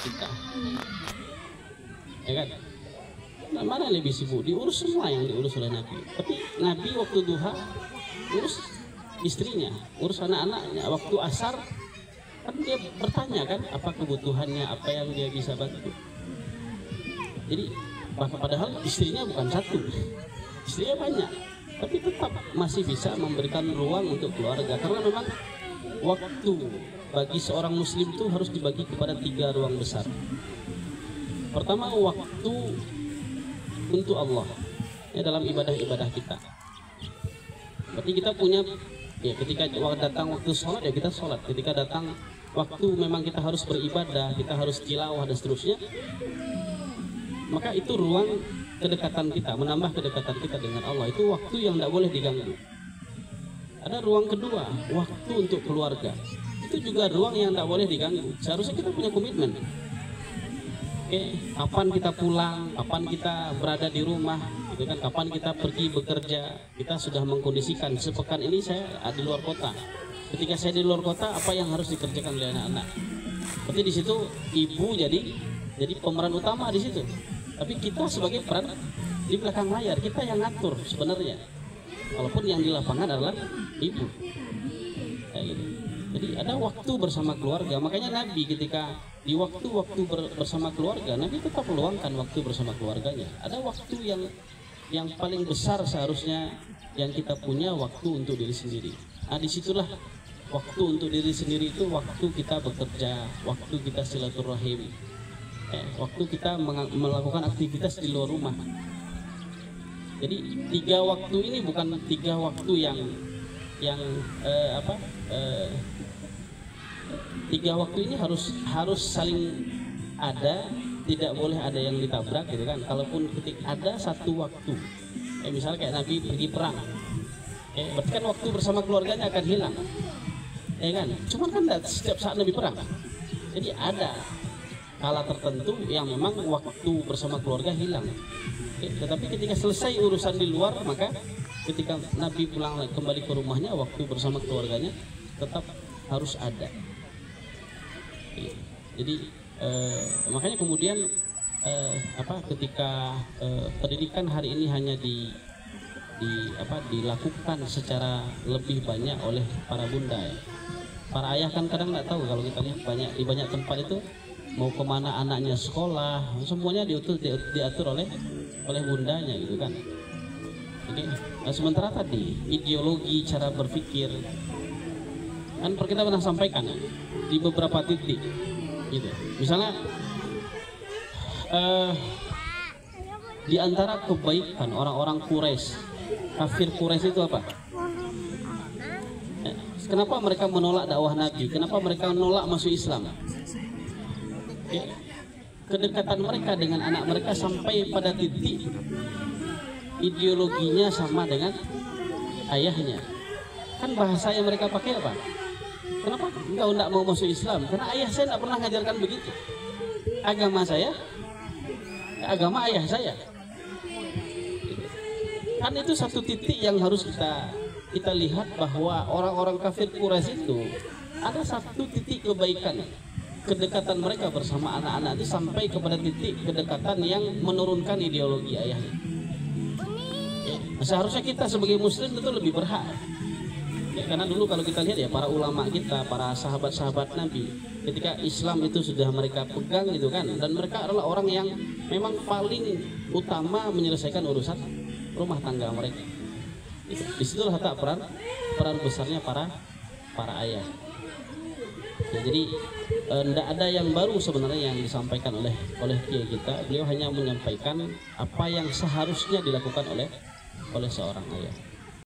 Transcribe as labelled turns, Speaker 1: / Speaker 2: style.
Speaker 1: kita, ya kan? Nah, mana yang lebih sibuk? Diurus semua yang diurus oleh Nabi. Tapi Nabi waktu duha urus istrinya, urus anak-anaknya. Waktu asar kan dia bertanya kan apa kebutuhannya, apa yang dia bisa bantu. Jadi padahal istrinya bukan satu, istrinya banyak, tapi tetap masih bisa memberikan ruang untuk keluarga. Karena memang waktu bagi seorang muslim itu harus dibagi kepada 3 ruang besar. Pertama, waktu untuk Allah, ya, dalam ibadah-ibadah kita. Berarti kita punya, ya, ketika datang waktu sholat, ya kita sholat. Ketika datang waktu memang kita harus beribadah, kita harus tilawah dan seterusnya, maka itu ruang kedekatan kita, menambah kedekatan kita dengan Allah. Itu waktu yang tidak boleh diganggu. Ada ruang kedua, waktu untuk keluarga. Itu juga ruang yang tidak boleh diganggu. Seharusnya kita punya komitmen. Oke, kapan kita pulang, kapan kita berada di rumah, gitu kan? Kapan kita pergi bekerja. Kita sudah mengkondisikan sepekan ini saya di luar kota. Ketika saya di luar kota, apa yang harus dikerjakan oleh anak-anak? Berarti di situ ibu jadi pemeran utama di situ. Tapi kita sebagai peran di belakang layar, kita yang ngatur sebenarnya. Walaupun yang di lapangan adalah ibu. Kayak gitu. Jadi ada waktu bersama keluarga. Makanya Nabi ketika di waktu-waktu bersama keluarga, Nabi tetap meluangkan waktu bersama keluarganya. Ada waktu yang paling besar seharusnya yang kita punya, waktu untuk diri sendiri. Nah, disitulah waktu untuk diri sendiri itu waktu kita bekerja, waktu kita silaturahim, waktu kita melakukan aktivitas di luar rumah. Jadi 3 waktu ini bukan 3 waktu yang 3 waktu ini harus saling ada, tidak boleh ada yang ditabrak, gitu kan. Kalaupun ketika ada satu waktu, misalnya kayak Nabi pergi perang, berarti kan waktu bersama keluarganya akan hilang, ya kan. Cuman kan setiap saat Nabi perang, jadi ada kala tertentu yang memang waktu bersama keluarga hilang. Tetapi ketika selesai urusan di luar, maka ketika Nabi pulang kembali ke rumahnya, waktu bersama keluarganya tetap harus ada. Jadi makanya kemudian ketika pendidikan hari ini hanya dilakukan secara lebih banyak oleh para bunda, ya. Para ayah kan kadang nggak tahu. Kalau kita lihat di banyak tempat itu mau kemana anaknya sekolah, semuanya diatur oleh bundanya, gitu kan. Oke. Nah, sementara tadi ideologi, cara berpikir, kan kita pernah sampaikan ya, di beberapa titik, gitu. Misalnya di antara kebaikan orang-orang Quraisy, kafir Quraisy itu apa? Kenapa mereka menolak dakwah Nabi? Kenapa mereka menolak masuk Islam? Kedekatan mereka dengan anak mereka sampai pada titik ideologinya sama dengan ayahnya. Kan bahasa yang mereka pakai apa? Kenapa engkau tidak mau masuk Islam? Karena ayah saya tidak pernah mengajarkan begitu. Agama saya, agama ayah saya. Kan itu satu titik yang harus kita lihat, bahwa orang-orang kafir Quraisy itu ada satu titik kebaikan. Kedekatan mereka bersama anak-anak itu sampai kepada titik kedekatan yang menurunkan ideologi ayahnya. Seharusnya kita sebagai muslim itu lebih berhak. Karena dulu kalau kita lihat ya, para ulama kita, para sahabat-sahabat Nabi, ketika Islam itu sudah mereka pegang, gitu kan, dan mereka adalah orang yang memang paling utama menyelesaikan urusan rumah tangga mereka. Disitulah letak peran besarnya para ayah. Ya, jadi tidak ada yang baru sebenarnya yang disampaikan oleh kiai kita. Beliau hanya menyampaikan apa yang seharusnya dilakukan oleh seorang ayah.